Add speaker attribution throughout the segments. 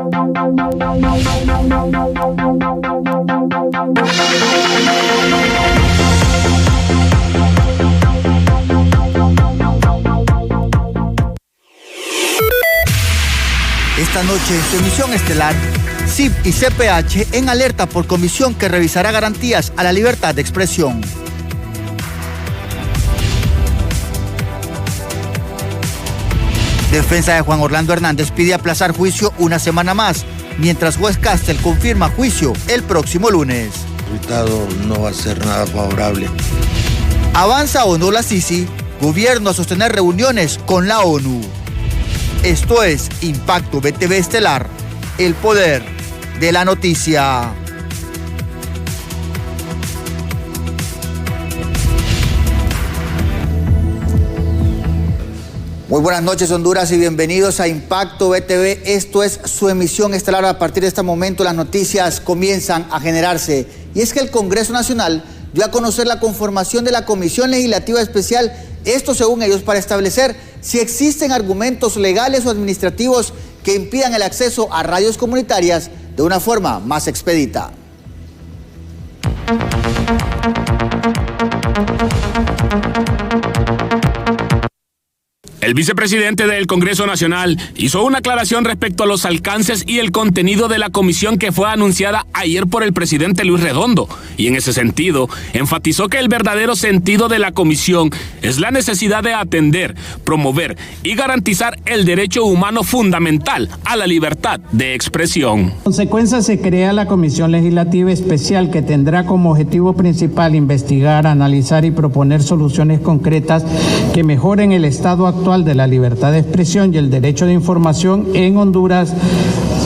Speaker 1: Esta noche en su emisión estelar, CIP y CPH en alerta por comisión que revisará garantías a la libertad de expresión. Defensa de Juan Orlando Hernández pide aplazar juicio una semana más, mientras juez Castel confirma juicio el próximo lunes.
Speaker 2: El resultado no va a ser nada favorable.
Speaker 1: Avanza o no la Sisi, gobierno a sostener reuniones con la ONU. Esto es Impacto BTV Estelar, el poder de la noticia. Muy buenas noches, Honduras, y bienvenidos a Impacto BTV. Esto es su emisión estelar. A partir de este momento las noticias comienzan a generarse. Y es que el Congreso Nacional dio a conocer la conformación de la Comisión Legislativa Especial, esto según ellos para establecer si existen argumentos legales o administrativos que impidan el acceso a radios comunitarias de una forma más expedita.
Speaker 3: El vicepresidente del Congreso Nacional hizo una aclaración respecto a los alcances y el contenido de la comisión que fue anunciada ayer por el presidente Luis Redondo, y en ese sentido enfatizó que el verdadero sentido de la comisión es la necesidad de atender, promover y garantizar el derecho humano fundamental a la libertad de expresión.
Speaker 4: En consecuencia, se crea la Comisión Legislativa Especial, que tendrá como objetivo principal investigar, analizar y proponer soluciones concretas que mejoren el estado actual de la libertad de expresión y el derecho de información en Honduras,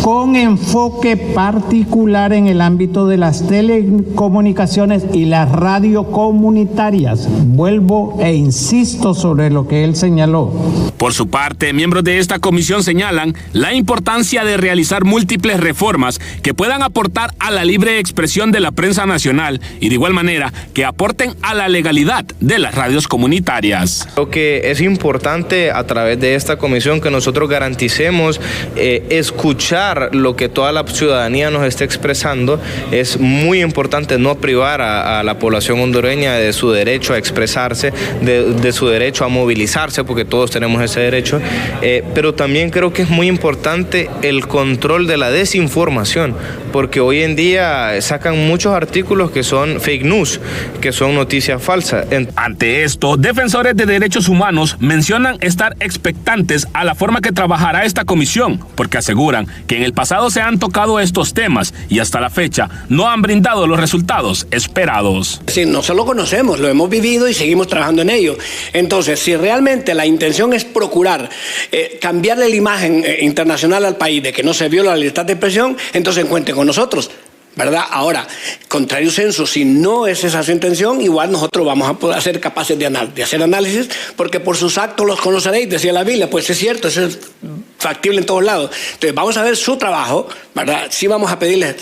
Speaker 4: con enfoque particular en el ámbito de las telecomunicaciones y las radiocomunitarias. Vuelvo e insisto sobre lo que él señaló.
Speaker 3: Por su parte, miembros de esta comisión señalan la importancia de realizar múltiples reformas que puedan aportar a la libre expresión de la prensa nacional y de igual manera que aporten a la legalidad de las radios comunitarias.
Speaker 5: Creo que es importante a través de esta comisión que nosotros garanticemos escuchar lo que toda la ciudadanía nos está expresando. Es muy importante no privar a la población hondureña de su derecho a expresarse, de su derecho a movilizarse, porque todos tenemos ese derecho, pero también creo que es muy importante el control de la desinformación, porque hoy en día sacan muchos artículos que son fake news, que son noticias falsas.
Speaker 3: Ante esto, defensores de derechos humanos mencionan estar expectantes a la forma que trabajará esta comisión, porque aseguran que en el pasado se han tocado estos temas y hasta la fecha no han brindado los resultados esperados.
Speaker 6: Sí, no solo conocemos, lo hemos vivido y seguimos trabajando en ello. Entonces, si realmente la intención es procurar cambiarle la imagen internacional al país de que no se viola la libertad de expresión, entonces cuenten con nosotros, ¿verdad? Ahora, contrario censo, si no es esa su intención, igual nosotros vamos a poder ser capaces de hacer análisis, porque por sus actos los conoceréis, decía la Biblia. Pues es cierto, eso es factible en todos lados. Entonces vamos a ver su trabajo, ¿verdad? Sí vamos a pedirles,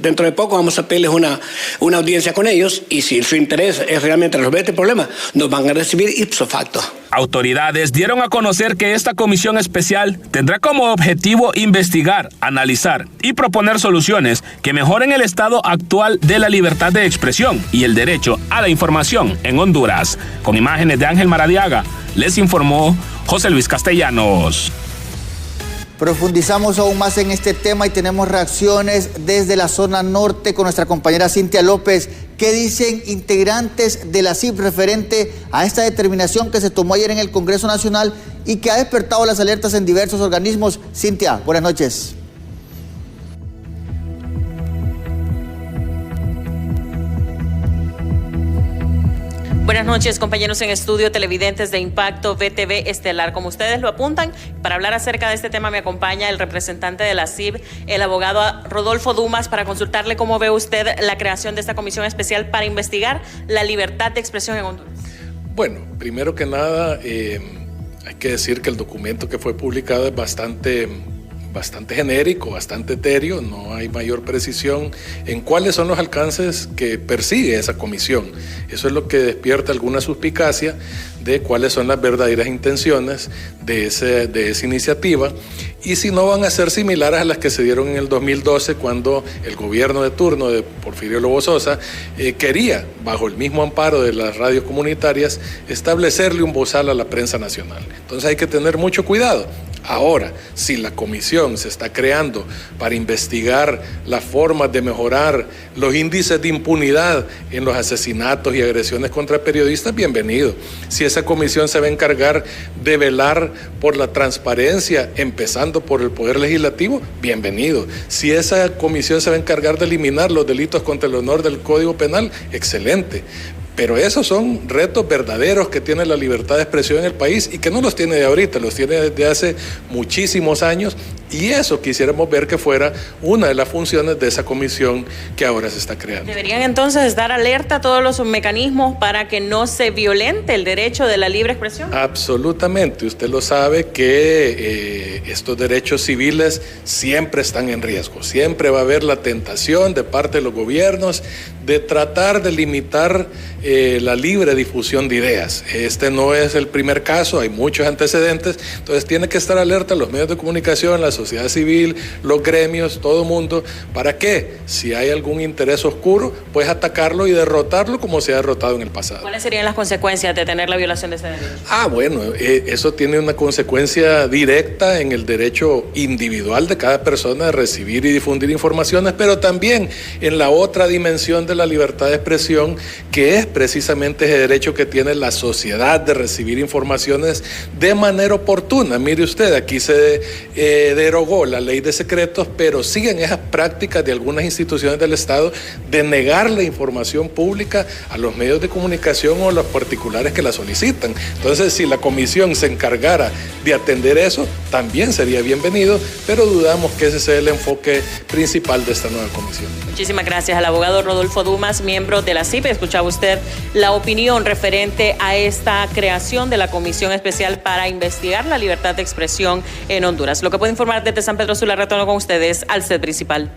Speaker 6: dentro de poco vamos a pedirles una audiencia con ellos, y si su interés es realmente resolver este problema, nos van a recibir ipso facto.
Speaker 3: Autoridades dieron a conocer que esta comisión especial tendrá como objetivo investigar, analizar y proponer soluciones que mejoren el estado actual de la libertad de expresión y el derecho a la información en Honduras. Con imágenes de Ángel Maradiaga, les informó José Luis Castellanos.
Speaker 1: Profundizamos aún más en este tema y tenemos reacciones desde la zona norte con nuestra compañera Cintia López. ¿Qué dicen integrantes de la CIP referente a esta determinación que se tomó ayer en el Congreso Nacional y que ha despertado las alertas en diversos organismos? Cintia, buenas noches.
Speaker 7: Buenas noches, compañeros en estudio, televidentes de Impacto BTV Estelar. Como ustedes lo apuntan, para hablar acerca de este tema me acompaña el representante de la CIP, el abogado Rodolfo Dumas, para consultarle cómo ve usted la creación de esta comisión especial para investigar la libertad de expresión en Honduras.
Speaker 8: Bueno, primero que nada, hay que decir que el documento que fue publicado es bastante genérico, bastante etéreo, no hay mayor precisión en cuáles son los alcances que persigue esa comisión. Eso es lo que despierta alguna suspicacia de cuáles son las verdaderas intenciones de esa iniciativa, y si no van a ser similares a las que se dieron en el 2012, cuando el gobierno de turno de Porfirio Lobo Sosa quería, bajo el mismo amparo de las radios comunitarias, establecerle un bozal a la prensa nacional. Entonces hay que tener mucho cuidado. Ahora, si la comisión se está creando para investigar las formas de mejorar los índices de impunidad en los asesinatos y agresiones contra periodistas, bienvenido. Si esa comisión se va a encargar de velar por la transparencia, empezando por el Poder Legislativo, bienvenido. Si esa comisión se va a encargar de eliminar los delitos contra el honor del Código Penal, excelente. Pero esos son retos verdaderos que tiene la libertad de expresión en el país y que no los tiene de ahorita, los tiene desde hace muchísimos años, y eso quisiéramos ver que fuera una de las funciones de esa comisión que ahora se está creando.
Speaker 7: ¿Deberían entonces dar alerta a todos los mecanismos para que no se violente el derecho de la libre expresión?
Speaker 8: Absolutamente, usted lo sabe que estos derechos civiles siempre están en riesgo, siempre va a haber la tentación de parte de los gobiernos de tratar de limitar la libre difusión de ideas. Este no es el primer caso, hay muchos antecedentes, entonces tiene que estar alerta los medios de comunicación, la sociedad civil, los gremios, todo el mundo, para que si hay algún interés oscuro, pues atacarlo y derrotarlo como se ha derrotado en el pasado.
Speaker 7: ¿Cuáles serían las consecuencias de tener la violación de ese derecho?
Speaker 8: Bueno, eso tiene una consecuencia directa en el derecho individual de cada persona de recibir y difundir informaciones, pero también en la otra dimensión de la libertad de expresión, que es precisamente ese derecho que tiene la sociedad de recibir informaciones de manera oportuna. Mire usted, aquí se derogó la ley de secretos, pero siguen esas prácticas de algunas instituciones del Estado de negar la información pública a los medios de comunicación o a los particulares que la solicitan. Entonces, si la comisión se encargara de atender eso, también sería bienvenido, pero dudamos que ese sea el enfoque principal de esta nueva comisión.
Speaker 7: Muchísimas gracias al abogado Rodolfo Dumas, miembro de la CIP. Escuchaba usted la opinión referente a esta creación de la Comisión Especial para investigar la libertad de expresión en Honduras. Lo que puedo informar desde San Pedro Sula, retorno con ustedes al set principal.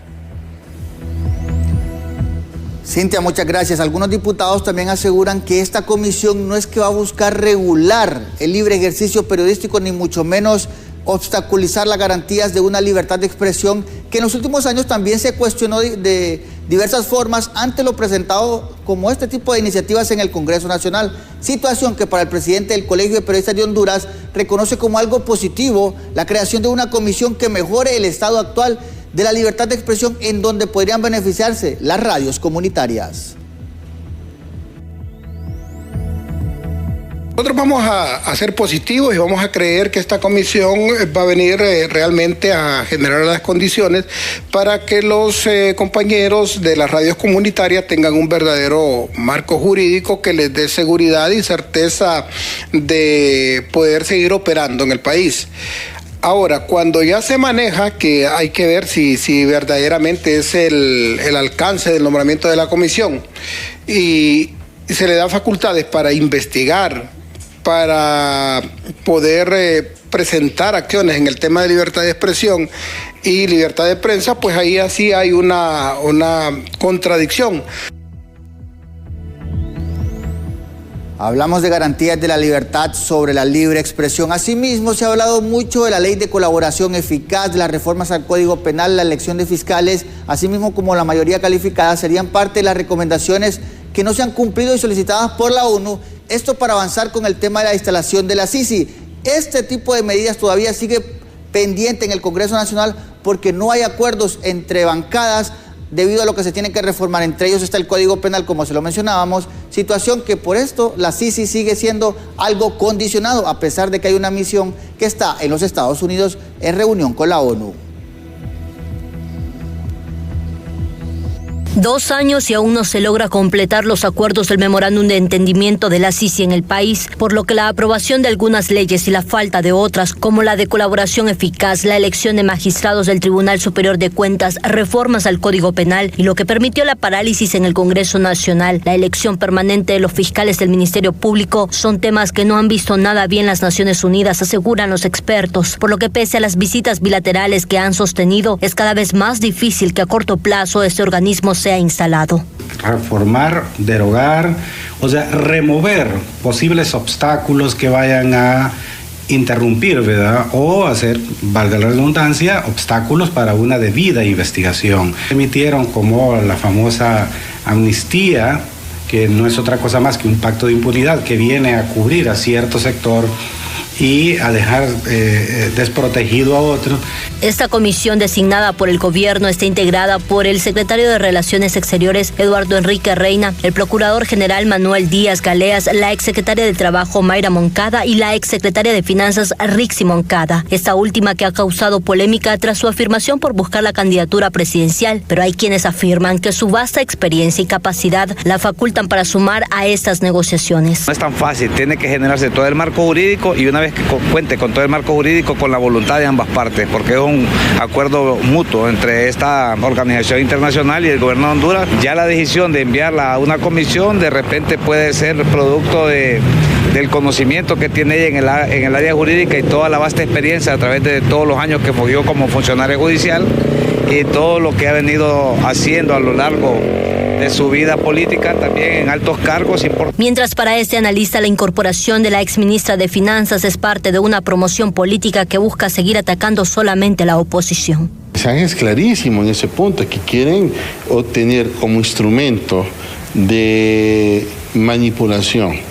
Speaker 1: Cintia, muchas gracias. Algunos diputados también aseguran que esta comisión no es que va a buscar regular el libre ejercicio periodístico, ni mucho menos obstaculizar las garantías de una libertad de expresión que en los últimos años también se cuestionó de diversas formas ante lo presentado como este tipo de iniciativas en el Congreso Nacional. Situación que para el presidente del Colegio de Periodistas de Honduras reconoce como algo positivo la creación de una comisión que mejore el estado actual de la libertad de expresión, en donde podrían beneficiarse las radios comunitarias.
Speaker 9: Nosotros vamos a ser positivos y vamos a creer que esta comisión va a venir realmente a generar las condiciones para que los compañeros de las radios comunitarias tengan un verdadero marco jurídico que les dé seguridad y certeza de poder seguir operando en el país. Ahora, cuando ya se maneja, que hay que ver si verdaderamente es el alcance del nombramiento de la comisión y se le da facultades para investigar, para poder presentar acciones en el tema de libertad de expresión y libertad de prensa, pues ahí así hay una contradicción.
Speaker 1: Hablamos de garantías de la libertad sobre la libre expresión. Asimismo, se ha hablado mucho de la ley de colaboración eficaz, de las reformas al Código Penal, la elección de fiscales, asimismo como la mayoría calificada, serían parte de las recomendaciones que no se han cumplido y solicitadas por la ONU. Esto para avanzar con el tema de la instalación de la CICI. Este tipo de medidas todavía sigue pendiente en el Congreso Nacional porque no hay acuerdos entre bancadas debido a lo que se tiene que reformar. Entre ellos está el Código Penal, como se lo mencionábamos, situación que por esto la CICI sigue siendo algo condicionado, a pesar de que hay una misión que está en los Estados Unidos en reunión con la ONU.
Speaker 10: 2 años y aún no se logra completar los acuerdos del memorándum de entendimiento de la CICI en el país, por lo que la aprobación de algunas leyes y la falta de otras, como la de colaboración eficaz, la elección de magistrados del Tribunal Superior de Cuentas, reformas al Código Penal y lo que permitió la parálisis en el Congreso Nacional, la elección permanente de los fiscales del Ministerio Público, son temas que no han visto nada bien las Naciones Unidas, aseguran los expertos, por lo que pese a las visitas bilaterales que han sostenido, es cada vez más difícil que a corto plazo este organismo sea instalado.
Speaker 11: reformar, derogar, o sea, remover posibles obstáculos que vayan a interrumpir, ¿verdad? O hacer, valga la redundancia, obstáculos para una debida investigación. Emitieron como la famosa amnistía, que no es otra cosa más que un pacto de impunidad que viene a cubrir a cierto sector y a dejar desprotegido a otro.
Speaker 10: Esta comisión designada por el gobierno está integrada por el secretario de Relaciones Exteriores, Eduardo Enrique Reina, el procurador general Manuel Díaz Galeas, la exsecretaria de Trabajo, Mayra Moncada, y la exsecretaria de Finanzas, Rixi Moncada. Esta última que ha causado polémica tras su afirmación por buscar la candidatura presidencial, pero hay quienes afirman que su vasta experiencia y capacidad la facultan para sumar a estas negociaciones.
Speaker 12: No es tan fácil, tiene que generarse todo el marco jurídico y una vez que cuente con todo el marco jurídico, con la voluntad de ambas partes, porque es un acuerdo mutuo entre esta organización internacional y el gobierno de Honduras. Ya la decisión de enviarla a una comisión de repente puede ser producto del conocimiento que tiene ella en el área jurídica y toda la vasta experiencia a través de todos los años que fungió como funcionario judicial y todo lo que ha venido haciendo a lo largo de su vida política, también en altos cargos importantes.
Speaker 10: Mientras para este analista la incorporación de la exministra de Finanzas es parte de una promoción política que busca seguir atacando solamente a la oposición.
Speaker 2: Mensaje es clarísimo en ese punto, que quieren obtener como instrumento de manipulación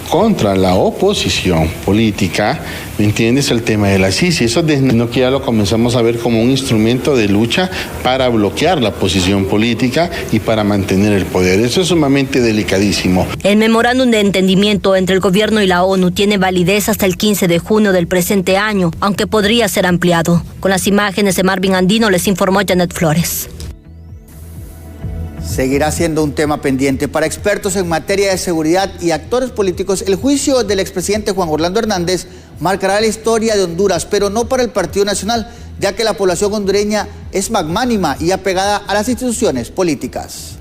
Speaker 2: contra la oposición política, ¿me entiendes? El tema de la CICI, eso no que ya lo comenzamos a ver como un instrumento de lucha para bloquear la posición política y para mantener el poder. Eso es sumamente delicadísimo.
Speaker 10: El memorándum de entendimiento entre el gobierno y la ONU tiene validez hasta el 15 de junio del presente año, aunque podría ser ampliado. Con las imágenes de Marvin Andino les informó Janet Flores.
Speaker 1: Seguirá siendo un tema pendiente. Para expertos en materia de seguridad y actores políticos, el juicio del expresidente Juan Orlando Hernández marcará la historia de Honduras, pero no para el Partido Nacional, ya que la población hondureña es magnánima y apegada a las instituciones políticas.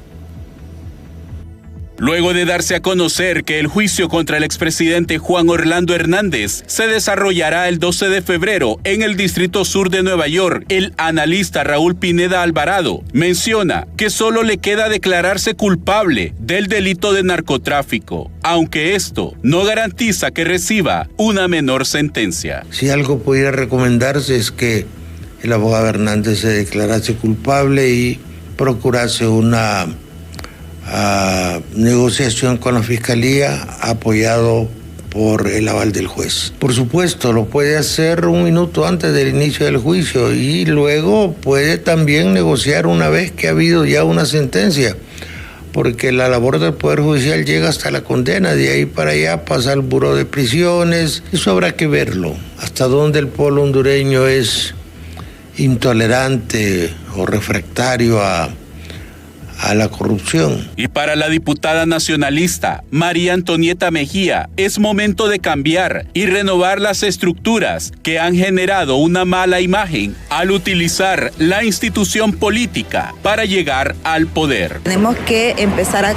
Speaker 13: Luego de darse a conocer que el juicio contra el expresidente Juan Orlando Hernández se desarrollará el 12 de febrero en el Distrito Sur de Nueva York, el analista Raúl Pineda Alvarado menciona que solo le queda declararse culpable del delito de narcotráfico, aunque esto no garantiza que reciba una menor sentencia.
Speaker 2: Si algo pudiera recomendarse es que el abogado Hernández se declarase culpable y procurase una negociación con la Fiscalía apoyado por el aval del juez. Por supuesto, lo puede hacer un minuto antes del inicio del juicio y luego puede también negociar una vez que ha habido ya una sentencia, porque la labor del Poder Judicial llega hasta la condena, de ahí para allá pasa al Buró de Prisiones. Eso habrá que verlo, hasta dónde el pueblo hondureño es intolerante o refractario a la corrupción.
Speaker 13: Y para la diputada nacionalista María Antonieta Mejía, es momento de cambiar y renovar las estructuras que han generado una mala imagen al utilizar la institución política para llegar al poder.
Speaker 14: Tenemos que empezar a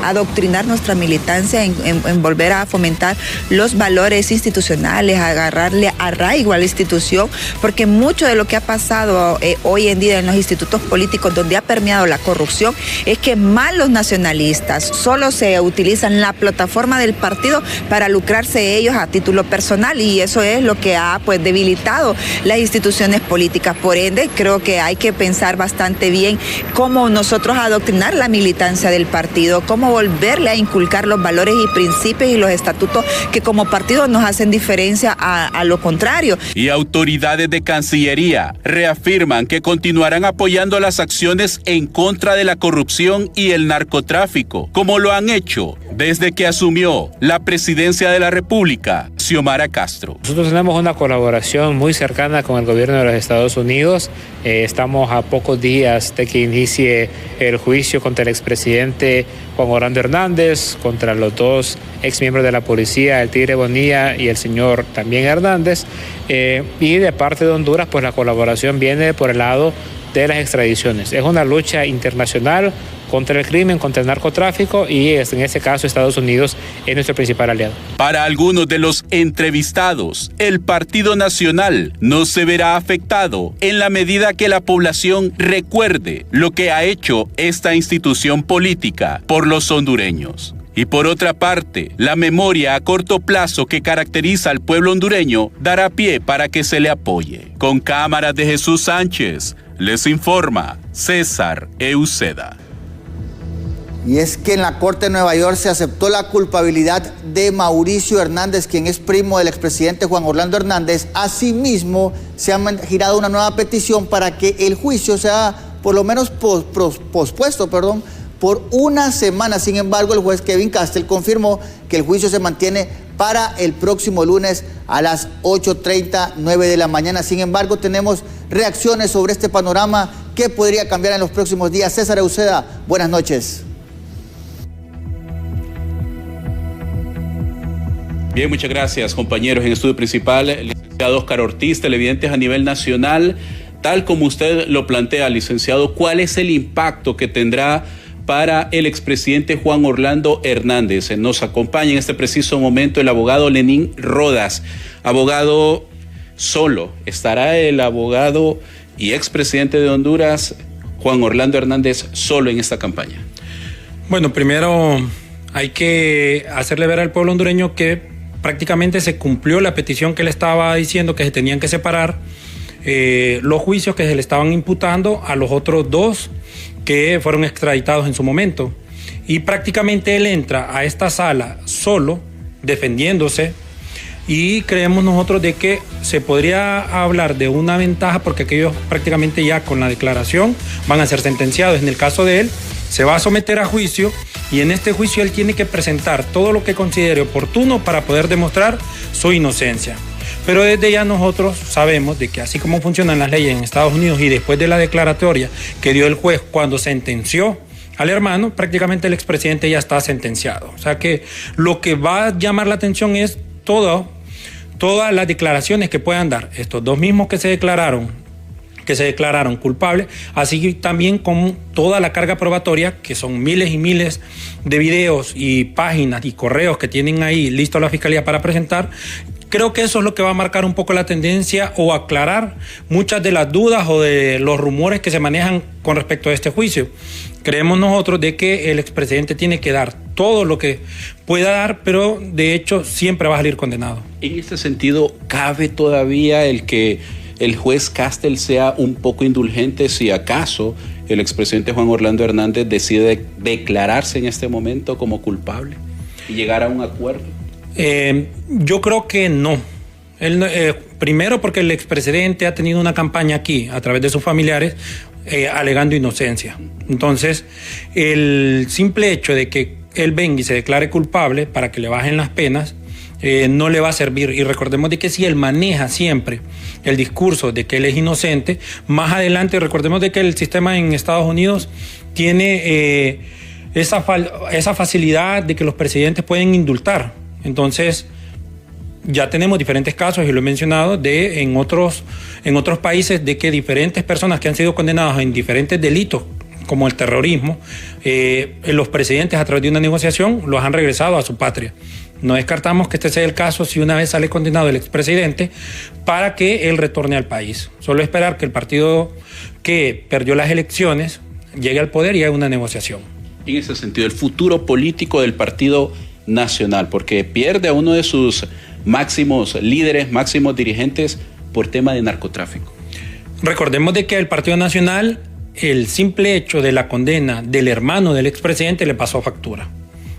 Speaker 14: adoctrinar nuestra militancia en volver a fomentar los valores institucionales, a agarrarle arraigo a la institución, porque mucho de lo que ha pasado hoy en día en los institutos políticos donde ha permeado la corrupción es que malos nacionalistas solo se utilizan la plataforma del partido para lucrarse ellos a título personal, y eso es lo que ha debilitado las instituciones políticas. Por ende, creo que hay que pensar bastante bien cómo nosotros adoctrinar la militancia del partido, cómo volverle a inculcar los valores y principios y los estatutos que como partido nos hacen diferencia a lo contrario.
Speaker 13: Y autoridades de Cancillería reafirman que continuarán apoyando las acciones en contra de la corrupción y el narcotráfico, como lo han hecho desde que asumió la presidencia de la República Xiomara Castro.
Speaker 15: Nosotros tenemos una colaboración muy cercana con el gobierno de los Estados Unidos. Estamos a pocos días de que inicie el juicio contra el expresidente Juan Orlando Hernández, contra los dos exmiembros de la policía, el Tigre Bonilla y el señor también Hernández. Y de parte de Honduras, pues la colaboración viene por el lado de las extradiciones. Es una lucha internacional contra el crimen, contra el narcotráfico, y en este caso Estados Unidos es nuestro principal aliado.
Speaker 13: Para algunos de los entrevistados, el Partido Nacional no se verá afectado en la medida que la población recuerde lo que ha hecho esta institución política por los hondureños. Y por otra parte, la memoria a corto plazo que caracteriza al pueblo hondureño dará pie para que se le apoye. Con cámaras de Jesús Sánchez, les informa César Euseda.
Speaker 1: Y es que en la Corte de Nueva York se aceptó la culpabilidad de Mauricio Hernández, quien es primo del expresidente Juan Orlando Hernández. Asimismo, se ha girado una nueva petición para que el juicio sea por lo menos pospuesto, por una semana. Sin embargo, el juez Kevin Castell confirmó que el juicio se mantiene para el próximo lunes a las 8:30, 9 de la mañana. Sin embargo, tenemos reacciones sobre este panorama que podría cambiar en los próximos días. César Euseda, buenas noches.
Speaker 13: Bien, muchas gracias, compañeros. En estudio principal, licenciado Oscar Ortiz, televidentes a nivel nacional. Tal como usted lo plantea, licenciado, ¿cuál es el impacto que tendrá para el expresidente Juan Orlando Hernández? Nos acompaña en este preciso momento el abogado Lenín Rodas. Abogado solo, ¿estará el abogado y expresidente de Honduras, Juan Orlando Hernández, solo en esta campaña?
Speaker 16: Bueno, primero hay que hacerle ver al pueblo hondureño que prácticamente se cumplió la petición que le estaba diciendo, que se tenían que separar los juicios que se le estaban imputando a los otros dos que fueron extraditados en su momento. Y prácticamente él entra a esta sala solo, defendiéndose, y creemos nosotros de que se podría hablar de una ventaja porque aquellos prácticamente ya con la declaración van a ser sentenciados. En el caso de él, se va a someter a juicio, y en este juicio él tiene que presentar todo lo que considere oportuno para poder demostrar su inocencia. Pero desde ya nosotros sabemos de que así como funcionan las leyes en Estados Unidos, y después de la declaratoria que dio el juez cuando sentenció al hermano, prácticamente el expresidente ya está sentenciado. O sea que lo que va a llamar la atención es todas las declaraciones que puedan dar estos dos mismos que se declararon culpables, así también con toda la carga probatoria, que son miles y miles de videos y páginas y correos que tienen ahí listo la Fiscalía para presentar. Creo que eso es lo que va a marcar un poco la tendencia o aclarar muchas de las dudas o de los rumores que se manejan con respecto a este juicio. Creemos nosotros de que el expresidente tiene que dar todo lo que pueda dar, pero de hecho siempre va a salir condenado.
Speaker 13: En este sentido, ¿cabe todavía el que el juez Castell sea un poco indulgente si acaso el expresidente Juan Orlando Hernández decide declararse en este momento como culpable y llegar a un acuerdo?
Speaker 16: Yo creo que no. Primero porque el expresidente ha tenido una campaña aquí a través de sus familiares alegando inocencia. Entonces, el simple hecho de que él venga y se declare culpable para que le bajen las penas no le va a servir. Y recordemos de que si él maneja siempre el discurso de que él es inocente, más adelante recordemos de que el sistema en Estados Unidos tiene esa facilidad de que los presidentes pueden indultar. Entonces, ya tenemos diferentes casos, y lo he mencionado, en otros países, de que diferentes personas que han sido condenadas en diferentes delitos, como el terrorismo, los presidentes a través de una negociación los han regresado a su patria. No descartamos que este sea el caso si una vez sale condenado el expresidente, para que él retorne al país. Solo esperar que el partido que perdió las elecciones llegue al poder y haga una negociación.
Speaker 13: En ese sentido, el futuro político del Partido Nacional, porque pierde a uno de sus máximos líderes, máximos dirigentes por tema de narcotráfico.
Speaker 16: Recordemos de que el Partido Nacional, el simple hecho de la condena del hermano del expresidente le pasó factura.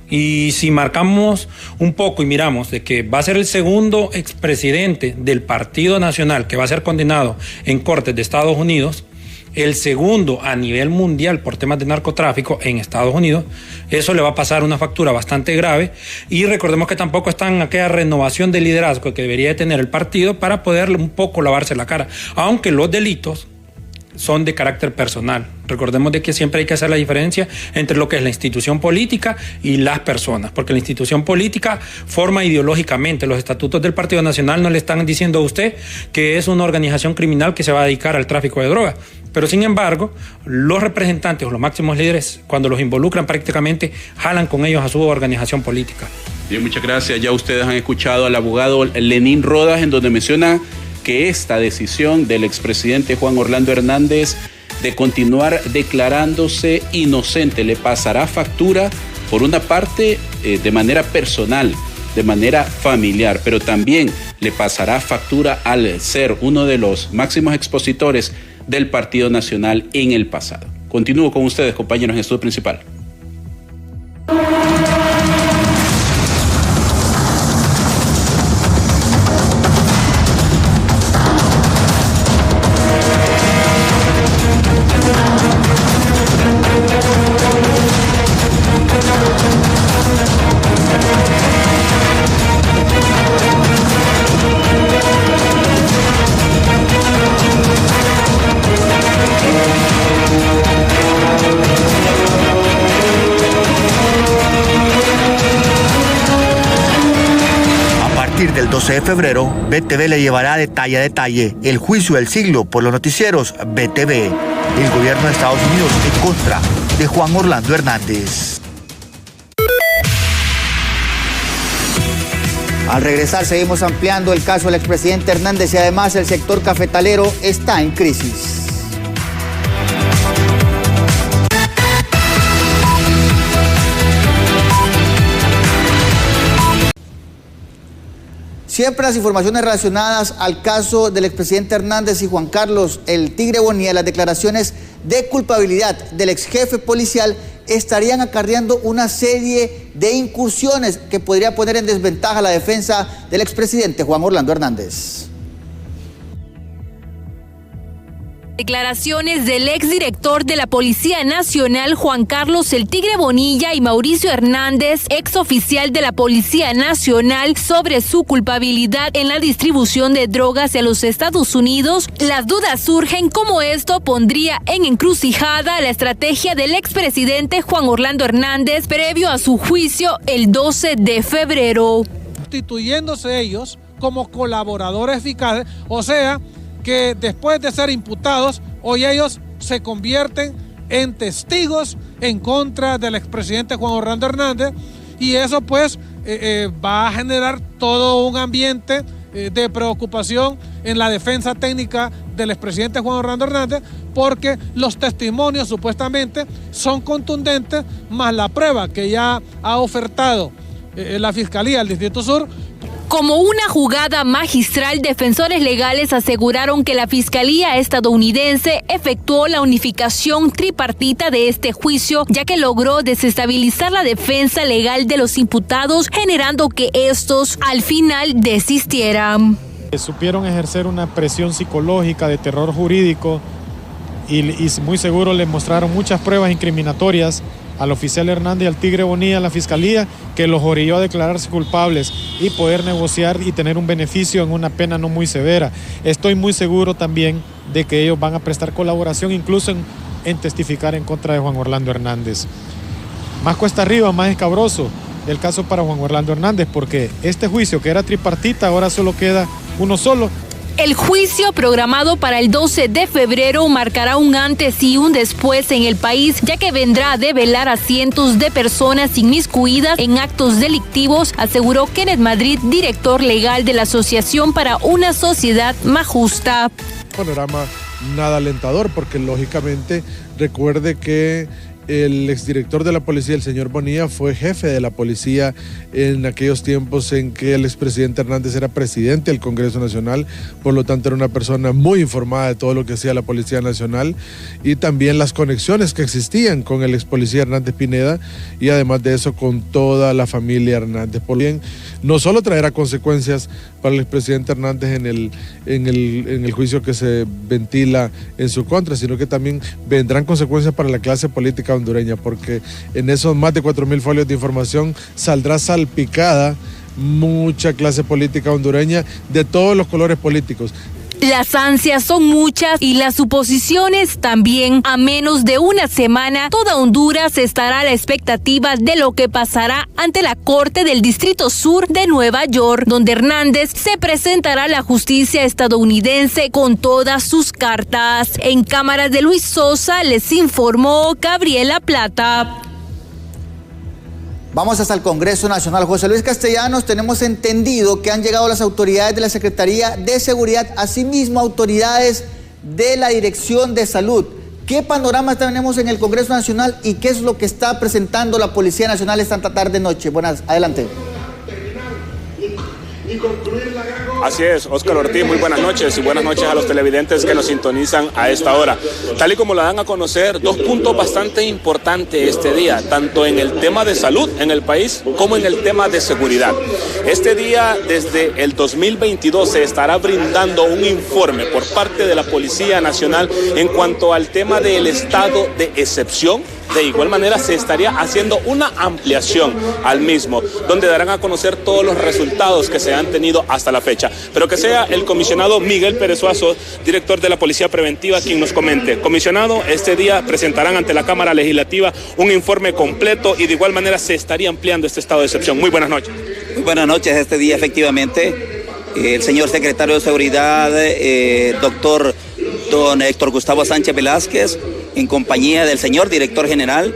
Speaker 16: Y si marcamos un poco y miramos de que va a ser el segundo expresidente del Partido Nacional que va a ser condenado en cortes de Estados Unidos, el segundo a nivel mundial por temas de narcotráfico en Estados Unidos, eso le va a pasar una factura bastante grave. Y recordemos que tampoco está en aquella renovación de liderazgo que debería de tener el partido para poder un poco lavarse la cara, aunque los delitos son de carácter personal. Recordemos de que siempre hay que hacer la diferencia entre lo que es la institución política y las personas, porque la institución política forma ideológicamente. Los estatutos del Partido Nacional no le están diciendo a usted que es una organización criminal que se va a dedicar al tráfico de drogas. Pero sin embargo, los representantes o los máximos líderes, cuando los involucran, prácticamente jalan con ellos a su organización política.
Speaker 13: Bien, muchas gracias. Ya ustedes han escuchado al abogado Lenín Rodas, en donde menciona que esta decisión del expresidente Juan Orlando Hernández de continuar declarándose inocente le pasará factura, por una parte, de manera personal, de manera familiar, pero también le pasará factura al ser uno de los máximos expositores del Partido Nacional en el pasado. Continúo con ustedes, compañeros, en Estudio Principal.
Speaker 1: Del 12 de febrero, BTV le llevará detalle a detalle el juicio del siglo por los noticieros BTV, el gobierno de Estados Unidos en contra de Juan Orlando Hernández. Al regresar seguimos ampliando el caso del expresidente Hernández y además el sector cafetalero está en crisis. Siempre las informaciones relacionadas al caso del expresidente Hernández y Juan Carlos el Tigre Bonilla, las declaraciones de culpabilidad del ex jefe policial estarían acarreando una serie de incursiones que podría poner en desventaja la defensa del expresidente Juan Orlando Hernández.
Speaker 17: Declaraciones del exdirector de la Policía Nacional, Juan Carlos el Tigre Bonilla, y Mauricio Hernández, exoficial de la Policía Nacional, sobre su culpabilidad en la distribución de drogas a los Estados Unidos. Las dudas surgen cómo esto pondría en encrucijada la estrategia del expresidente Juan Orlando Hernández previo a su juicio el 12 de febrero.
Speaker 18: Constituyéndose ellos como colaboradores eficaces, o sea, que después de ser imputados, hoy ellos se convierten en testigos en contra del expresidente Juan Orlando Hernández, y eso pues va a generar todo un ambiente de preocupación en la defensa técnica del expresidente Juan Orlando Hernández, porque los testimonios supuestamente son contundentes, más la prueba que ya ha ofertado la Fiscalía del Distrito Sur.
Speaker 17: Como una jugada magistral, defensores legales aseguraron que la Fiscalía estadounidense efectuó la unificación tripartita de este juicio, ya que logró desestabilizar la defensa legal de los imputados, generando que estos al final desistieran.
Speaker 19: Supieron ejercer una presión psicológica de terror jurídico y muy seguro les mostraron muchas pruebas incriminatorias al oficial Hernández y al Tigre Bonilla, a la Fiscalía, que los orilló a declararse culpables y poder negociar y tener un beneficio en una pena no muy severa. Estoy muy seguro también de que ellos van a prestar colaboración, incluso en testificar en contra de Juan Orlando Hernández. Más cuesta arriba, más escabroso el caso para Juan Orlando Hernández, porque este juicio que era tripartita ahora solo queda uno solo.
Speaker 17: El juicio programado para el 12 de febrero marcará un antes y un después en el país, ya que vendrá a develar a cientos de personas inmiscuidas en actos delictivos, aseguró Kenneth Madrid, director legal de la Asociación para una Sociedad Más Justa.
Speaker 20: Panorama nada alentador, porque lógicamente recuerde que el exdirector de la policía, el señor Bonilla, fue jefe de la policía en aquellos tiempos en que el expresidente Hernández era presidente del Congreso Nacional, por lo tanto era una persona muy informada de todo lo que hacía la Policía Nacional y también las conexiones que existían con el ex policía Hernández Pineda y además de eso con toda la familia Hernández. Por bien, no solo traerá consecuencias para el expresidente Hernández en el juicio que se ventila en su contra, sino que también vendrán consecuencias para la clase política hondureña, porque en esos más de 4,000 folios de información saldrá salpicada mucha clase política hondureña de todos los colores políticos.
Speaker 17: Las ansias son muchas y las suposiciones también. A menos de una semana, toda Honduras estará a la expectativa de lo que pasará ante la Corte del Distrito Sur de Nueva York, donde Hernández se presentará a la justicia estadounidense con todas sus cartas. En cámaras de Luis Sosa les informó Gabriela Plata.
Speaker 1: Vamos hasta el Congreso Nacional. José Luis Castellanos, tenemos entendido que han llegado las autoridades de la Secretaría de Seguridad, asimismo autoridades de la Dirección de Salud. ¿Qué panorama tenemos en el Congreso Nacional y qué es lo que está presentando la Policía Nacional esta tarde-noche? Buenas, adelante.
Speaker 3: Así es, Óscar Ortiz, muy buenas noches y buenas noches a los televidentes que nos sintonizan a esta hora. Tal y como la dan a conocer, dos puntos bastante importantes este día, tanto en el tema de salud en el país como en el tema de seguridad. Este día, desde el 2022, se estará brindando un informe por parte de la Policía Nacional en cuanto al tema del estado de excepción. De igual manera se estaría haciendo una ampliación al mismo, donde darán a conocer todos los resultados que se han tenido hasta la fecha. Pero que sea el comisionado Miguel Pérez Suazo, director de la Policía Preventiva, quien nos comente. Comisionado, este día presentarán ante la Cámara Legislativa un informe completo y de igual manera se estaría ampliando este estado de excepción. Muy buenas noches.
Speaker 21: Muy buenas noches. Este día efectivamente el señor secretario de Seguridad, doctor don Héctor Gustavo Sánchez Velázquez, en compañía del señor director general,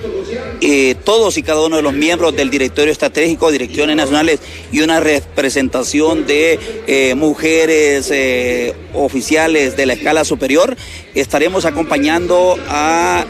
Speaker 21: todos y cada uno de los miembros del directorio estratégico, direcciones nacionales y una representación de mujeres oficiales de la escala superior, estaremos acompañando a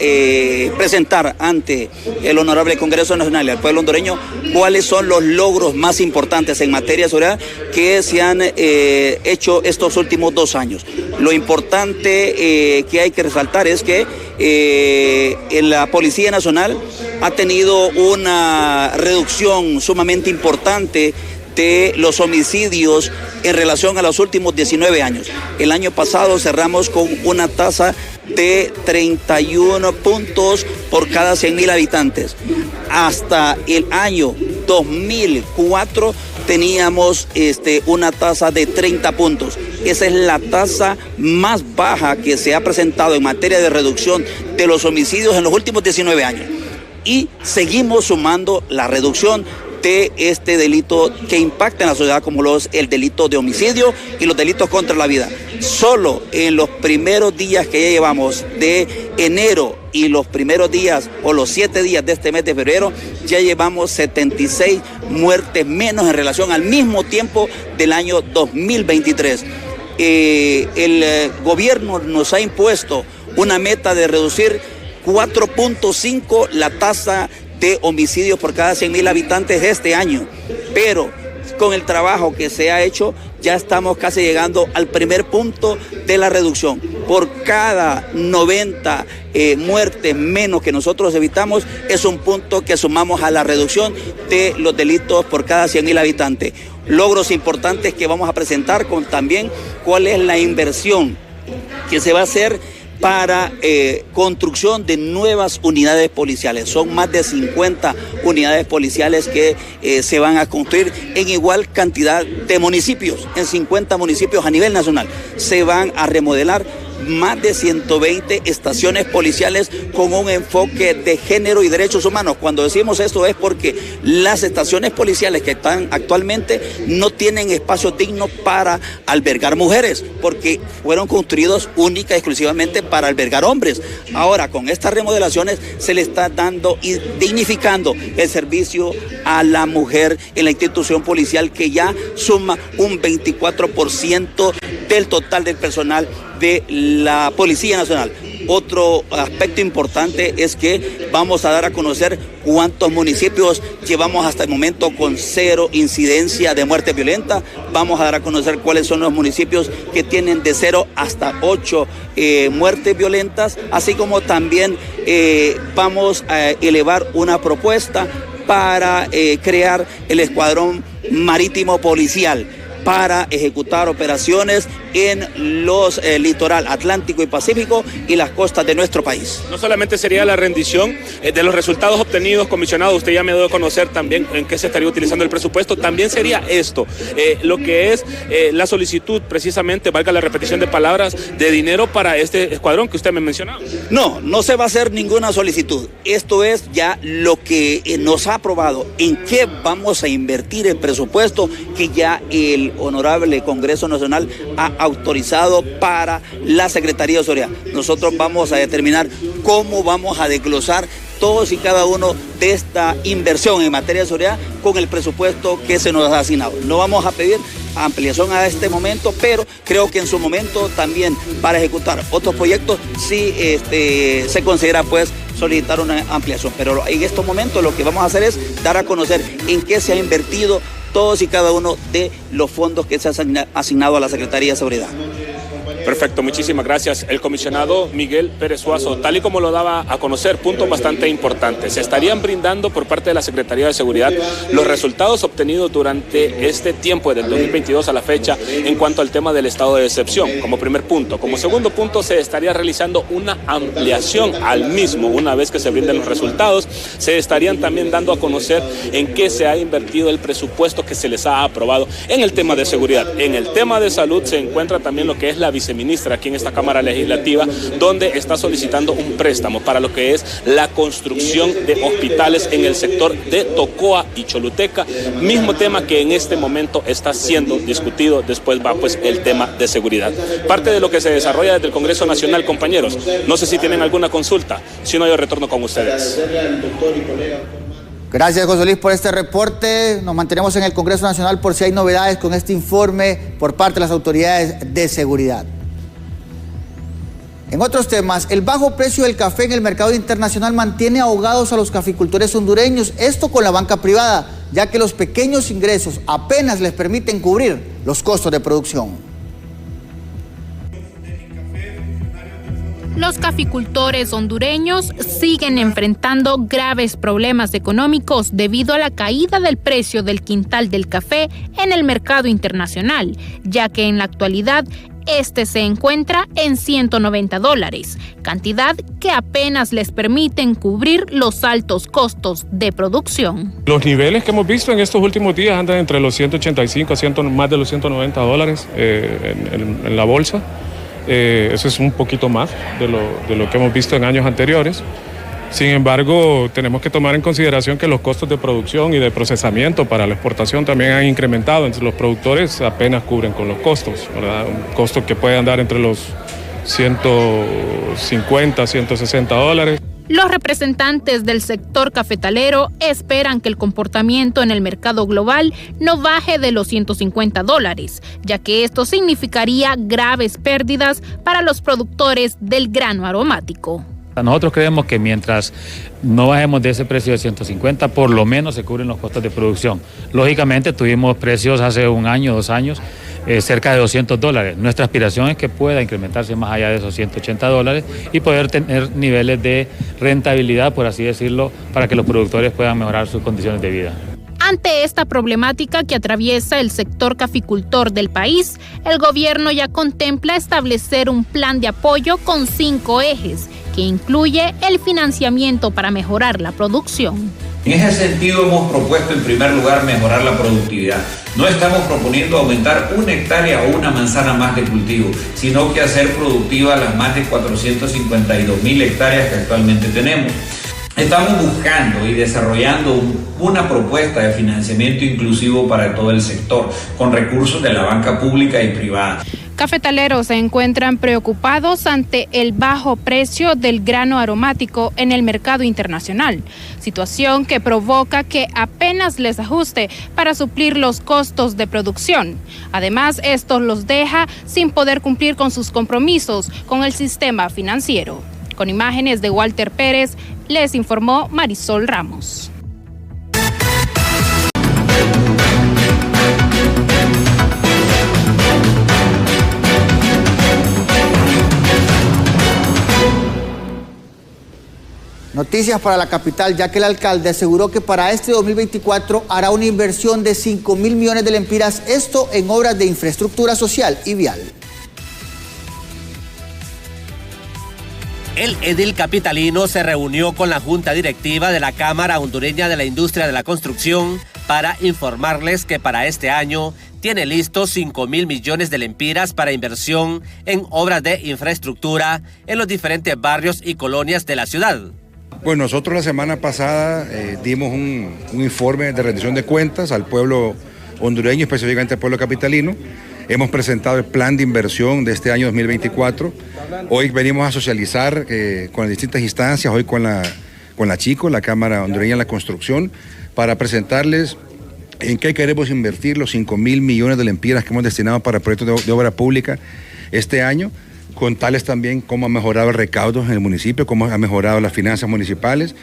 Speaker 21: presentar ante el Honorable Congreso Nacional y al pueblo hondureño cuáles son los logros más importantes en materia de seguridad que se han hecho estos últimos 2 años. Lo importante que hay que resaltar es que en la Policía Nacional ha tenido una reducción sumamente importante de los homicidios en relación a los últimos 19 años. El año pasado cerramos con una tasa de 31 puntos por cada 100,000 habitantes. Hasta el año 2004 teníamos una tasa de 30 puntos. Esa es la tasa más baja que se ha presentado en materia de reducción de los homicidios en los últimos 19 años. Y seguimos sumando la reducción de este delito que impacta en la sociedad como el delito de homicidio y los delitos contra la vida. Solo en los primeros días que ya llevamos de enero y los primeros días o los 7 días de este mes de febrero, ya llevamos 76 muertes menos en relación al mismo tiempo del año 2023. El gobierno nos ha impuesto una meta de reducir 4.5 la tasa de homicidios por cada 100,000 habitantes este año, pero con el trabajo que se ha hecho ya estamos casi llegando al primer punto de la reducción. Por cada 90 muertes menos que nosotros evitamos es un punto que sumamos a la reducción de los delitos por cada 100,000 habitantes. Logros importantes que vamos a presentar con también cuál es la inversión que se va a hacer para construcción de nuevas unidades policiales. Son más de 50 unidades policiales que se van a construir en igual cantidad de municipios, en 50 municipios a nivel nacional. Se van a remodelar más de 120 estaciones policiales con un enfoque de género y derechos humanos. Cuando decimos esto es porque las estaciones policiales que están actualmente no tienen espacios dignos para albergar mujeres, porque fueron construidos única y exclusivamente para albergar hombres. Ahora, con estas remodelaciones se le está dando y dignificando el servicio a la mujer en la institución policial, que ya suma un 24% del total del personal de la Policía Nacional. Otro aspecto importante es que vamos a dar a conocer cuántos municipios llevamos hasta el momento con 0 incidencia de muerte violenta. Vamos a dar a conocer cuáles son los municipios que tienen de 0 hasta 8 muertes violentas, así como también vamos a elevar una propuesta para crear el escuadrón marítimo policial. para ejecutar operaciones en los litoral atlántico y pacífico y las costas de nuestro país.
Speaker 3: No solamente sería la rendición de los resultados obtenidos, comisionado, usted ya me dio a conocer también en qué se estaría utilizando el presupuesto, también sería esto, lo que es la solicitud precisamente, valga la repetición de palabras, de dinero para este escuadrón que usted me mencionaba.
Speaker 21: No se va a hacer ninguna solicitud. Esto es ya lo que nos ha aprobado, en qué vamos a invertir el presupuesto que ya el honorable Congreso Nacional ha autorizado para la Secretaría de Seguridad. Nosotros vamos a determinar cómo vamos a desglosar todos y cada uno de esta inversión en materia de seguridad con el presupuesto que se nos ha asignado. No vamos a pedir ampliación a este momento, pero creo que en su momento también para ejecutar otros proyectos sí se considera pues solicitar una ampliación. Pero en estos momentos lo que vamos a hacer es dar a conocer en qué se ha invertido todos y cada uno de los fondos que se han asignado a la Secretaría de Seguridad.
Speaker 3: Perfecto, muchísimas gracias. El comisionado Miguel Pérez Suazo, tal y como lo daba a conocer, puntos bastante importantes. Se estarían brindando por parte de la Secretaría de Seguridad los resultados obtenidos durante este tiempo del 2022 a la fecha en cuanto al tema del estado de excepción, como primer punto. Como segundo punto, se estaría realizando una ampliación al mismo. Una vez que se brinden los resultados, se estarían también dando a conocer en qué se ha invertido el presupuesto que se les ha aprobado en el tema de seguridad. En el tema de salud se encuentra también lo que es la viceministra aquí en esta Cámara Legislativa, donde está solicitando un préstamo para lo que es la construcción de hospitales en el sector de Tocoa y Choluteca, mismo tema que en este momento está siendo discutido. Después va pues el tema de seguridad. Parte de lo que se desarrolla desde el Congreso Nacional, compañeros. No sé si tienen alguna consulta, si no yo retorno con ustedes.
Speaker 1: Gracias, José Luis, por este reporte. Nos mantenemos en el Congreso Nacional por si hay novedades con este informe por parte de las autoridades de seguridad. En otros temas, el bajo precio del café en el mercado internacional mantiene ahogados a los caficultores hondureños, esto con la banca privada, ya que los pequeños ingresos apenas les permiten cubrir los costos de producción.
Speaker 17: Los caficultores hondureños siguen enfrentando graves problemas económicos debido a la caída del precio del quintal del café en el mercado internacional, ya que en la actualidad este se encuentra en $190, cantidad que apenas les permiten cubrir los altos costos de producción.
Speaker 4: Los niveles que hemos visto en estos últimos días andan entre los 185 a más de los $190 en la bolsa. Eso es un poquito más de lo que hemos visto en años anteriores. Sin embargo, tenemos que tomar en consideración que los costos de producción y de procesamiento para la exportación también han incrementado. Entonces, los productores apenas cubren con los costos, ¿verdad? Un costo que puede andar entre los $150 a $160.
Speaker 17: Los representantes del sector cafetalero esperan que el comportamiento en el mercado global no baje de los $150, ya que esto significaría graves pérdidas para los productores del grano aromático.
Speaker 22: Nosotros creemos que mientras no bajemos de ese precio de 150, por lo menos se cubren los costos de producción. Lógicamente tuvimos precios hace un año, 2 años, cerca de $200. Nuestra aspiración es que pueda incrementarse más allá de esos $180 y poder tener niveles de rentabilidad, por así decirlo, para que los productores puedan mejorar sus condiciones de vida.
Speaker 17: Ante esta problemática que atraviesa el sector caficultor del país, el gobierno ya contempla establecer un plan de apoyo con 5 ejes, que incluye el financiamiento para mejorar la producción.
Speaker 23: En ese sentido hemos propuesto en primer lugar mejorar la productividad. No estamos proponiendo aumentar 1 hectárea o 1 manzana más de cultivo, sino que hacer productivas las más de 452.000 hectáreas que actualmente tenemos. Estamos buscando y desarrollando una propuesta de financiamiento inclusivo para todo el sector, con recursos de la banca pública y privada.
Speaker 17: Cafetaleros se encuentran preocupados ante el bajo precio del grano aromático en el mercado internacional, situación que provoca que apenas les ajuste para suplir los costos de producción. Además, esto los deja sin poder cumplir con sus compromisos con el sistema financiero. Con imágenes de Walter Pérez, les informó Marisol Ramos.
Speaker 1: Noticias para la capital, ya que el alcalde aseguró que para este 2024 hará una inversión de 5.000 millones de lempiras, esto en obras de infraestructura social y vial.
Speaker 5: El edil capitalino se reunió con la Junta Directiva de la Cámara Hondureña de la Industria de la Construcción para informarles que para este año tiene listos 5.000 millones de lempiras para inversión en obras de infraestructura en los diferentes barrios y colonias de la ciudad.
Speaker 6: Bueno, nosotros la semana pasada dimos un informe de rendición de cuentas al pueblo hondureño, específicamente al pueblo capitalino. Hemos presentado el plan de inversión de este año 2024. Hoy venimos a socializar con las distintas instancias, hoy con la CHICO, la Cámara Hondureña de la Construcción, para presentarles en qué queremos invertir los 5.000 millones de lempiras que hemos destinado para proyectos de obra pública este año. Contarles también cómo ha mejorado el recaudo en el municipio, cómo ha mejorado las finanzas municipales.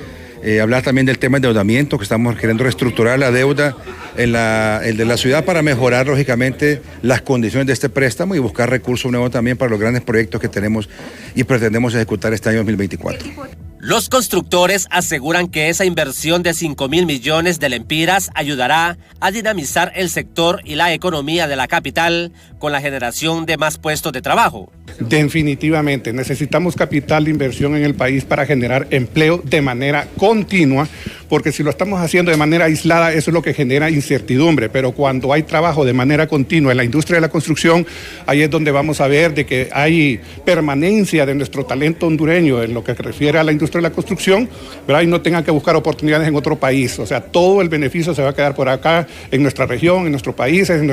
Speaker 6: Hablar también del tema de endeudamiento, que estamos queriendo reestructurar la deuda de la ciudad para mejorar, lógicamente, las condiciones de este préstamo y buscar recursos nuevos también para los grandes proyectos que tenemos y pretendemos ejecutar este año 2024.
Speaker 5: Los constructores aseguran que esa inversión de 5.000 millones de lempiras ayudará a dinamizar el sector y la economía de la capital con la generación de más puestos de trabajo.
Speaker 8: Definitivamente, necesitamos capital de inversión en el país para generar empleo de manera continua, porque si lo estamos haciendo de manera aislada, eso es lo que genera incertidumbre, pero cuando hay trabajo de manera continua en la industria de la construcción, ahí es donde vamos a ver de que hay permanencia de nuestro talento hondureño en lo que refiere a la industria de la construcción, ¿verdad? Y no tengan que buscar oportunidades en otro país. O sea, todo el beneficio se va a quedar por acá, en nuestra región, en nuestro país, en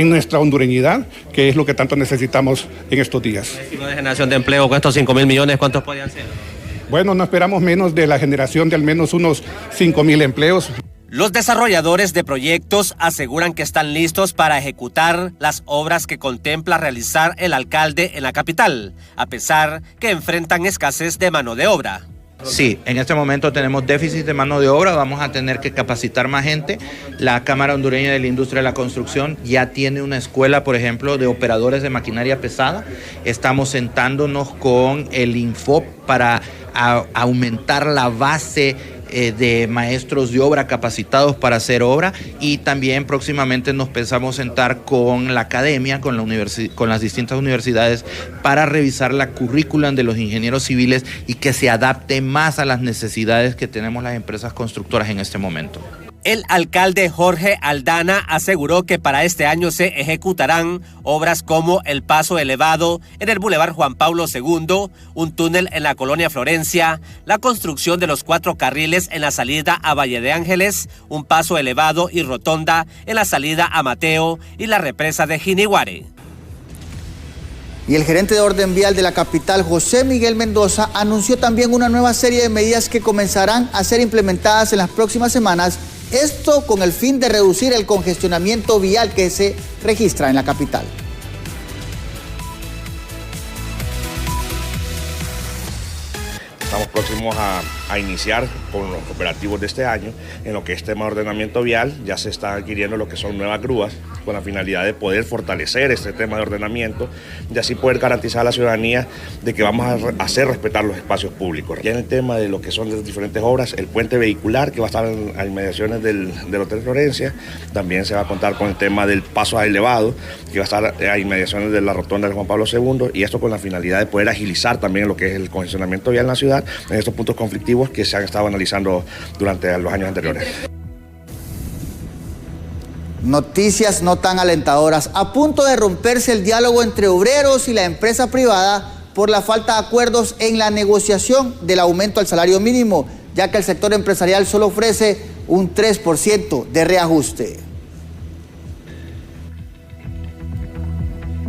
Speaker 8: nuestra hondureñidad, que es lo que tanto necesitamos en estos días.
Speaker 5: ¿El estilo de generación de empleo con estos 5.000 millones, cuántos podrían ser?
Speaker 8: Bueno, no esperamos menos de la generación de al menos unos 5.000 empleos.
Speaker 5: Los desarrolladores de proyectos aseguran que están listos para ejecutar las obras que contempla realizar el alcalde en la capital, a pesar que enfrentan escasez de mano de obra.
Speaker 24: Sí, en este momento tenemos déficit de mano de obra, vamos a tener que capacitar más gente. La Cámara Hondureña de la Industria de la Construcción ya tiene una escuela, por ejemplo, de operadores de maquinaria pesada. Estamos sentándonos con el Infop para aumentar la base de maestros de obra capacitados para hacer obra, y también próximamente nos pensamos sentar con la academia, con las distintas universidades para revisar la currícula de los ingenieros civiles y que se adapte más a las necesidades que tenemos las empresas constructoras en este momento.
Speaker 5: El alcalde Jorge Aldana aseguró que para este año se ejecutarán obras como el paso elevado en el Boulevard Juan Pablo II, un túnel en la colonia Florencia, la construcción de los 4 carriles en la salida a Valle de Ángeles, un paso elevado y rotonda en la salida a Mateo y la represa de Jiniguare.
Speaker 1: Y el gerente de orden vial de la capital, José Miguel Mendoza, anunció también una nueva serie de medidas que comenzarán a ser implementadas en las próximas semanas, esto con el fin de reducir el congestionamiento vial que se registra en la capital.
Speaker 25: Estamos próximos a iniciar con los operativos de este año en lo que es tema de ordenamiento vial. Ya se están adquiriendo lo que son nuevas grúas con la finalidad de poder fortalecer este tema de ordenamiento y así poder garantizar a la ciudadanía de que vamos a hacer respetar los espacios públicos. Ya en el tema de lo que son las diferentes obras, el puente vehicular que va a estar a inmediaciones del Hotel Florencia, también se va a contar con el tema del paso elevado que va a estar a inmediaciones de la rotonda del Juan Pablo II, y esto con la finalidad de poder agilizar también lo que es el congestionamiento vial en la ciudad en estos puntos conflictivos que se han estado analizando durante los años anteriores.
Speaker 1: Noticias no tan alentadoras. A punto de romperse el diálogo entre obreros y la empresa privada por la falta de acuerdos en la negociación del aumento al salario mínimo, ya que el sector empresarial solo ofrece un 3% de reajuste.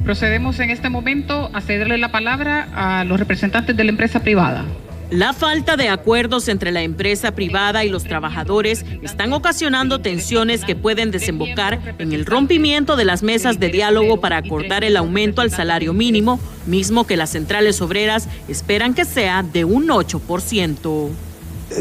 Speaker 26: Procedemos en este momento a cederle la palabra a los representantes de la empresa privada.
Speaker 7: La falta de acuerdos entre la empresa privada y los trabajadores están ocasionando tensiones que pueden desembocar en el rompimiento de las mesas de diálogo para acordar el aumento al salario mínimo, mismo que las centrales obreras esperan que sea de un 8%.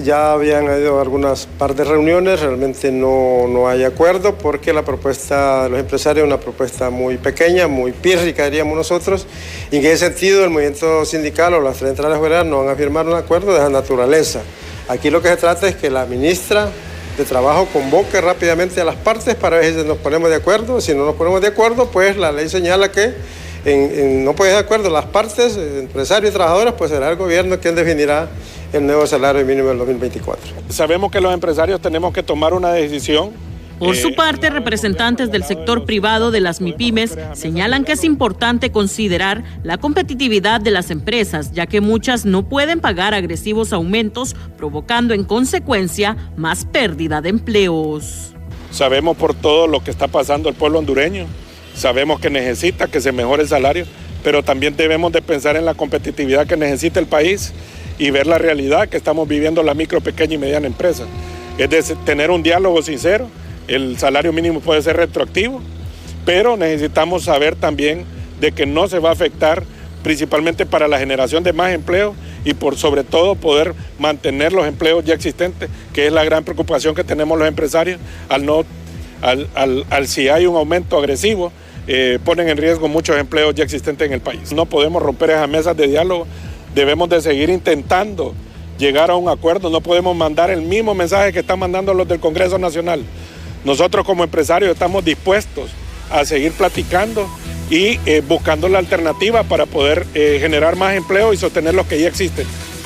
Speaker 2: Ya habían habido algunas par de reuniones, realmente no hay acuerdo porque la propuesta de los empresarios es una propuesta muy pequeña, muy pírrica, diríamos nosotros, y en ese sentido el movimiento sindical o las centrales obreras no van a firmar un acuerdo de esa naturaleza. Aquí lo que se trata es que la ministra de Trabajo convoque rápidamente a las partes para ver si nos ponemos de acuerdo. Si no nos ponemos de acuerdo, pues la ley señala que no pueden de acuerdo las partes, empresarios y trabajadores, pues será el gobierno quien definirá el nuevo salario mínimo del 2024.
Speaker 9: Sabemos que los empresarios tenemos que tomar una decisión.
Speaker 7: Por su parte, representantes del sector privado de las MIPYMES señalan que es importante considerar la competitividad de las empresas, ya que muchas no pueden pagar agresivos aumentos, provocando en consecuencia más pérdida de empleos.
Speaker 9: Sabemos por todo lo que está pasando el pueblo hondureño, sabemos que necesita que se mejore el salario, pero también debemos de pensar en la competitividad que necesita el país y ver la realidad que estamos viviendo la micro, pequeña y mediana empresa. Es de tener un diálogo sincero. El salario mínimo puede ser retroactivo, pero necesitamos saber también de que no se va a afectar principalmente para la generación de más empleo y por sobre todo poder mantener los empleos ya existentes, que es la gran preocupación que tenemos los empresarios, si hay un aumento agresivo, ponen en riesgo muchos empleos ya existentes en el país. No podemos romper esas mesas de diálogo, debemos de seguir intentando llegar a un acuerdo, no podemos mandar el mismo mensaje que están mandando los del Congreso Nacional. Nosotros como empresarios estamos dispuestos a seguir platicando y buscando la alternativa para poder generar más empleo y sostener los que ya existen.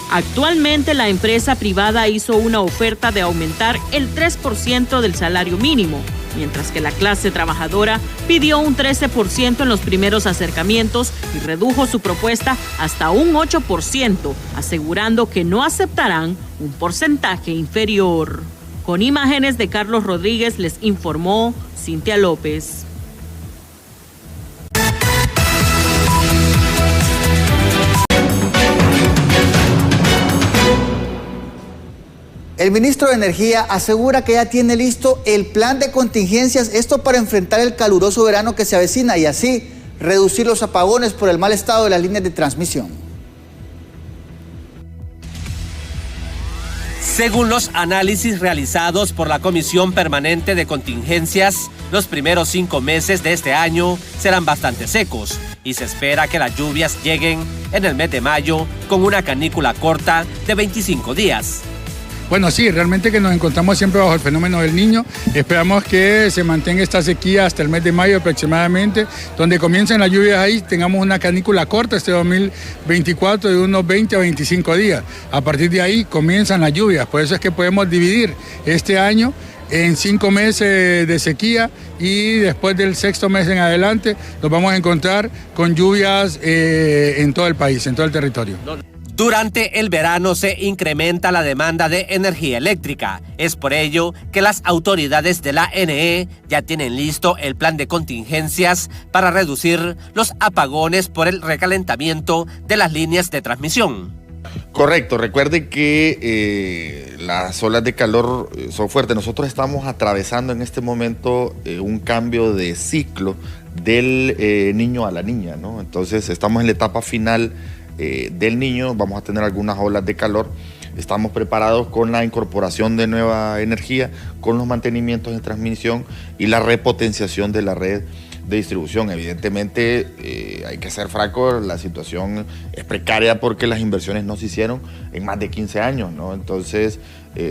Speaker 7: Actualmente la empresa privada hizo una oferta de aumentar el 3% del salario mínimo, mientras que la clase trabajadora pidió un 13% en los primeros acercamientos y redujo su propuesta hasta un 8%, asegurando que no aceptarán un porcentaje inferior. Con imágenes de Carlos Rodríguez les informó Cintia López.
Speaker 1: El ministro de Energía asegura que ya tiene listo el plan de contingencias, esto para enfrentar el caluroso verano que se avecina y así reducir los apagones por el mal estado de las líneas de transmisión.
Speaker 5: Según los análisis realizados por la Comisión Permanente de Contingencias, los primeros 5 meses de este año serán bastante secos y se espera que las lluvias lleguen en el mes de mayo con una canícula corta de 25 días.
Speaker 10: Bueno, sí, realmente que nos encontramos siempre bajo el fenómeno del Niño. Esperamos que se mantenga esta sequía hasta el mes de mayo aproximadamente, donde comiencen las lluvias ahí, tengamos una canícula corta este 2024 de unos 20 a 25 días. A partir de ahí comienzan las lluvias, por eso es que podemos dividir este año en 5 meses de sequía y después del 6º mes en adelante nos vamos a encontrar con lluvias en todo el país, en todo el territorio.
Speaker 5: Durante el verano se incrementa la demanda de energía eléctrica. Es por ello que las autoridades de la NE ya tienen listo el plan de contingencias para reducir los apagones por el recalentamiento de las líneas de transmisión.
Speaker 11: Correcto, recuerde que las olas de calor son fuertes. Nosotros estamos atravesando en este momento un cambio de ciclo del niño a la niña, ¿no? Entonces estamos en la etapa final del Niño, vamos a tener algunas olas de calor. Estamos preparados con la incorporación de nueva energía, con los mantenimientos de transmisión y la repotenciación de la red de distribución. Evidentemente, hay que ser franco, la situación es precaria porque las inversiones no se hicieron en más de 15 años, ¿no? Entonces,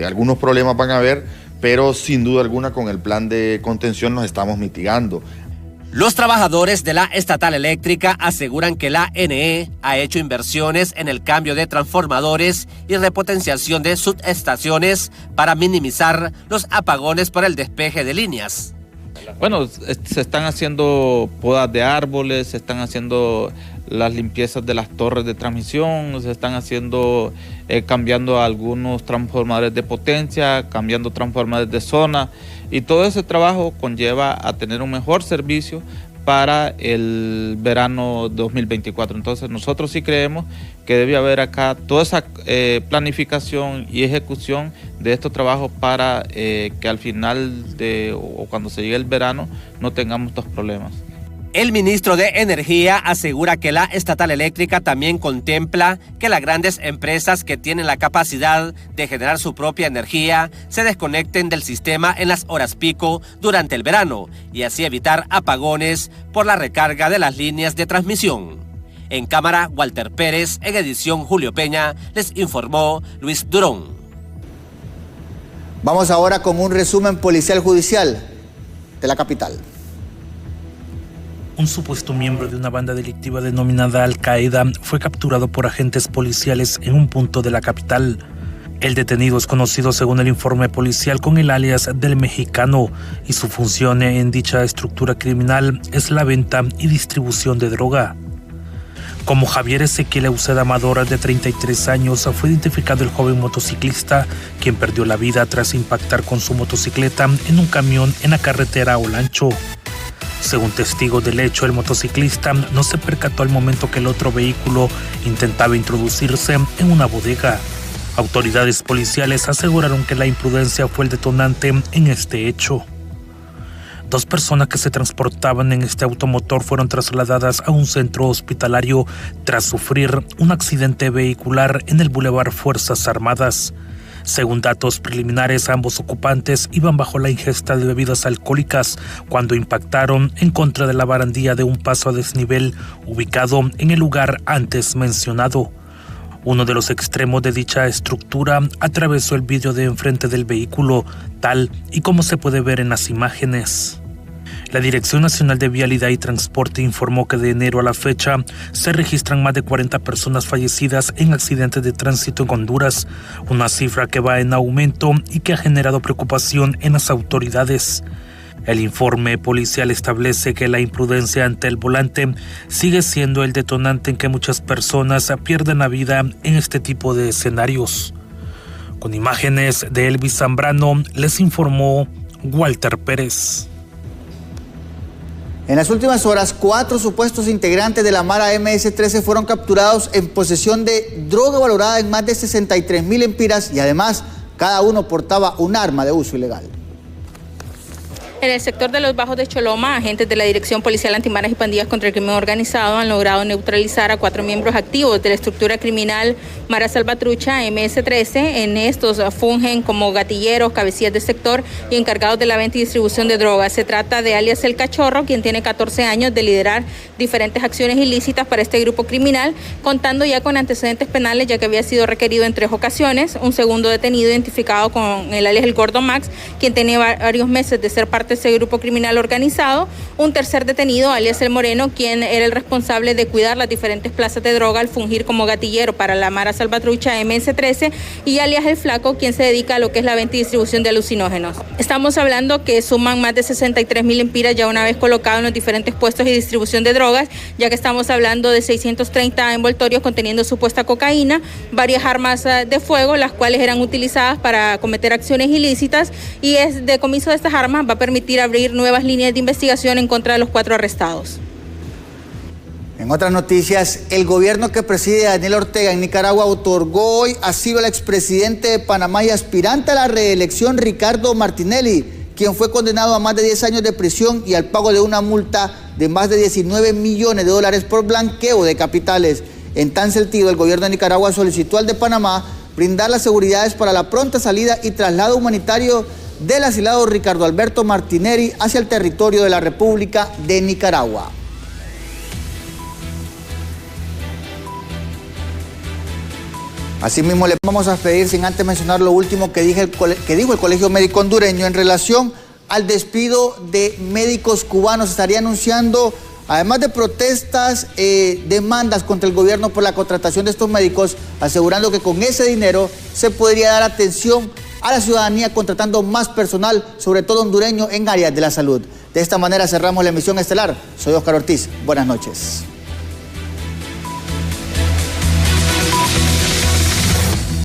Speaker 11: algunos problemas van a haber, pero sin duda alguna con el plan de contención nos estamos mitigando.
Speaker 5: Los trabajadores de la estatal eléctrica aseguran que la NE ha hecho inversiones en el cambio de transformadores y repotenciación de subestaciones para minimizar los apagones por el despeje de líneas.
Speaker 24: Bueno, se están haciendo podas de árboles, se están haciendo las limpiezas de las torres de transmisión, se están haciendo, cambiando algunos transformadores de potencia, cambiando transformadores de zona, y todo ese trabajo conlleva a tener un mejor servicio para el verano 2024. Entonces nosotros sí creemos que debe haber acá toda esa planificación y ejecución de estos trabajos para que al final o cuando se llegue el verano no tengamos estos problemas.
Speaker 5: El ministro de Energía asegura que la estatal eléctrica también contempla que las grandes empresas que tienen la capacidad de generar su propia energía se desconecten del sistema en las horas pico durante el verano y así evitar apagones por la recarga de las líneas de transmisión. En cámara, Walter Pérez, en edición Julio Peña, les informó Luis Durón.
Speaker 1: Vamos ahora con un resumen policial judicial de la capital.
Speaker 12: Un supuesto miembro de una banda delictiva denominada Al-Qaeda fue capturado por agentes policiales en un punto de la capital. El detenido es conocido, según el informe policial, con el alias del Mexicano y su función en dicha estructura criminal es la venta y distribución de droga. Como Javier Ezequiel Euseda Amador, de 33 años, fue identificado el joven motociclista, quien perdió la vida tras impactar con su motocicleta en un camión en la carretera Olancho. Según testigos del hecho, el motociclista no se percató al momento que el otro vehículo intentaba introducirse en una bodega. Autoridades policiales aseguraron que la imprudencia fue el detonante en este hecho. 2 personas que se transportaban en este automotor fueron trasladadas a un centro hospitalario tras sufrir un accidente vehicular en el Boulevard Fuerzas Armadas. Según datos preliminares, ambos ocupantes iban bajo la ingesta de bebidas alcohólicas cuando impactaron en contra de la barandilla de un paso a desnivel ubicado en el lugar antes mencionado. Uno de los extremos de dicha estructura atravesó el vidrio de enfrente del vehículo, tal y como se puede ver en las imágenes. La Dirección Nacional de Vialidad y Transporte informó que de enero a la fecha se registran más de 40 personas fallecidas en accidentes de tránsito en Honduras, una cifra que va en aumento y que ha generado preocupación en las autoridades. El informe policial establece que la imprudencia ante el volante sigue siendo el detonante en que muchas personas pierden la vida en este tipo de escenarios. Con imágenes de Elvis Zambrano, les informó Walter Pérez.
Speaker 1: En las últimas horas, 4 supuestos integrantes de la Mara MS-13 fueron capturados en posesión de droga valorada en más de 63,000 empiras y además cada uno portaba un arma de uso ilegal.
Speaker 13: En el sector de los Bajos de Choloma, agentes de la Dirección Policial Antimaras y Pandillas contra el Crimen Organizado han logrado neutralizar a 4 miembros activos de la estructura criminal Mara Salvatrucha MS-13. En estos fungen como gatilleros, cabecillas de sector y encargados de la venta y distribución de drogas. Se trata de alias El Cachorro, quien tiene 14 años de liderar diferentes acciones ilícitas para este grupo criminal, contando ya con antecedentes penales, ya que había sido requerido en 3 ocasiones. Un segundo detenido identificado con el alias El Gordo Max, quien tenía varios meses de ser parte de ese grupo criminal organizado. Un tercer detenido, alias El Moreno, quien era el responsable de cuidar las diferentes plazas de droga al fungir como gatillero para la Mara Salvatrucha MS-13, y alias El Flaco, quien se dedica a lo que es la venta y distribución de alucinógenos. Estamos hablando que suman más de 63,000 empiras ya una vez colocados en los diferentes puestos y distribución de drogas, ya que estamos hablando de 630 envoltorios conteniendo supuesta cocaína, varias armas de fuego, las cuales eran utilizadas para cometer acciones ilícitas, y el decomiso de estas armas va a permitir abrir nuevas líneas de investigación en contra de los 4 arrestados.
Speaker 1: En otras noticias, el gobierno que preside Daniel Ortega en Nicaragua otorgó hoy asilo al expresidente de Panamá y aspirante a la reelección Ricardo Martinelli, quien fue condenado a más de 10 años de prisión y al pago de una multa de más de $19 millones por blanqueo de capitales. En tan sentido, el gobierno de Nicaragua solicitó al de Panamá brindar las seguridades para la pronta salida y traslado humanitario del asilado Ricardo Alberto Martinelli hacia el territorio de la República de Nicaragua. Asimismo, le vamos a pedir, sin antes mencionar lo último que dijo el Colegio Médico Hondureño en relación al despido de médicos cubanos. Estaría anunciando, además de protestas, demandas contra el gobierno por la contratación de estos médicos, asegurando que con ese dinero se podría dar atención a la ciudadanía contratando más personal, sobre todo hondureño, en áreas de la salud. De esta manera cerramos la emisión estelar. Soy Oscar Ortiz. Buenas noches.